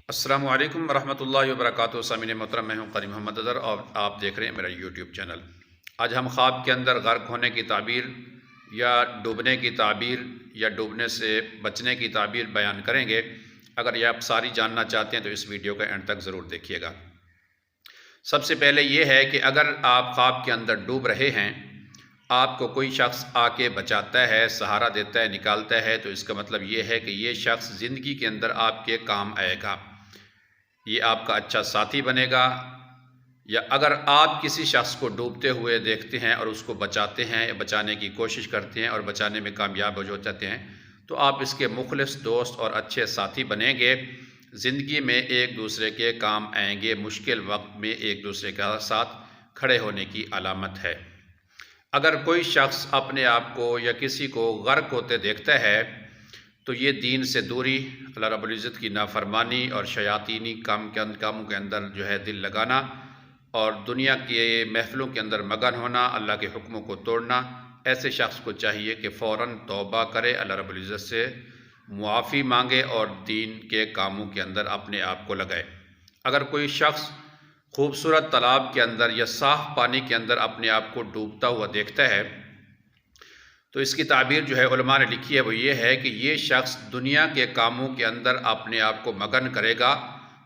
السلام علیکم ورحمۃ اللہ وبرکاتہ۔ سامعین محترم، میں ہوں قاری محمد اظہر اور آپ دیکھ رہے ہیں میرا یوٹیوب چینل۔ آج ہم خواب کے اندر غرق ہونے کی تعبیر یا ڈوبنے کی تعبیر یا ڈوبنے سے بچنے کی تعبیر بیان کریں گے۔ اگر یہ آپ ساری جاننا چاہتے ہیں تو اس ویڈیو کا اینڈ تک ضرور دیکھیے گا۔ سب سے پہلے یہ ہے کہ اگر آپ خواب کے اندر ڈوب رہے ہیں، آپ کو کوئی شخص آ کے بچاتا ہے، سہارا دیتا ہے، نکالتا ہے، تو اس کا مطلب یہ ہے کہ یہ شخص زندگی کے اندر آپ کے کام آئے گا، یہ آپ کا اچھا ساتھی بنے گا۔ یا اگر آپ کسی شخص کو ڈوبتے ہوئے دیکھتے ہیں اور اس کو بچاتے ہیں یا بچانے کی کوشش کرتے ہیں اور بچانے میں کامیاب ہو جاتے ہیں، تو آپ اس کے مخلص دوست اور اچھے ساتھی بنیں گے۔ زندگی میں ایک دوسرے کے کام آئیں گے، مشکل وقت میں ایک دوسرے کے ساتھ کھڑے ہونے کی علامت ہے۔ اگر کوئی شخص اپنے آپ کو یا کسی کو غرق ہوتے دیکھتا ہے تو یہ دین سے دوری، اللہ رب العزت کی نافرمانی اور شیاطینی کاموں کے اندر جو ہے دل لگانا اور دنیا کے محفلوں کے اندر مگن ہونا، اللہ کے حکموں کو توڑنا، ایسے شخص کو چاہیے کہ فوراً توبہ کرے، اللہ رب العزت سے معافی مانگے اور دین کے کاموں کے اندر اپنے آپ کو لگائے۔ اگر کوئی شخص خوبصورت تالاب کے اندر یا صاف پانی کے اندر اپنے آپ کو ڈوبتا ہوا دیکھتا ہے تو اس کی تعبیر جو ہے علماء نے لکھی ہے وہ یہ ہے کہ یہ شخص دنیا کے کاموں کے اندر اپنے آپ کو مگن کرے گا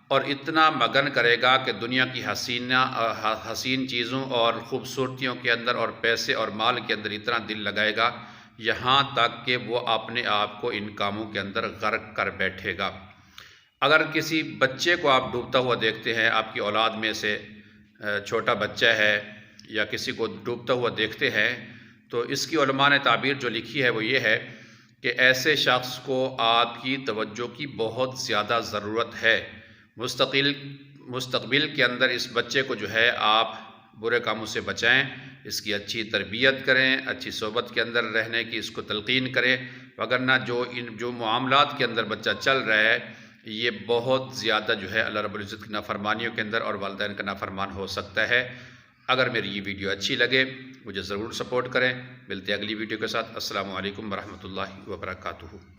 اور اتنا مگن کرے گا کہ دنیا کی حسین چیزوں اور خوبصورتیوں کے اندر اور پیسے اور مال کے اندر اتنا دل لگائے گا یہاں تک کہ وہ اپنے آپ کو ان کاموں کے اندر غرق کر بیٹھے گا۔ اگر کسی بچے کو آپ ڈوبتا ہوا دیکھتے ہیں، آپ کی اولاد میں سے چھوٹا بچہ ہے یا کسی کو ڈوبتا ہوا دیکھتے ہیں، تو اس کی علماء نے تعبیر جو لکھی ہے وہ یہ ہے کہ ایسے شخص کو آپ کی توجہ کی بہت زیادہ ضرورت ہے۔ مستقبل کے اندر اس بچے کو جو ہے آپ برے کاموں سے بچائیں، اس کی اچھی تربیت کریں، اچھی صحبت کے اندر رہنے کی اس کو تلقین کریں، وگرنہ جو معاملات کے اندر بچہ چل رہا ہے یہ بہت زیادہ جو ہے اللہ رب العزت کی نافرمانیوں کے اندر اور والدین کا نافرمان ہو سکتا ہے۔ اگر میری یہ ویڈیو اچھی لگے مجھے ضرور سپورٹ کریں۔ ملتے ہیں اگلی ویڈیو کے ساتھ۔ السلام علیکم ورحمۃ اللہ وبرکاتہ۔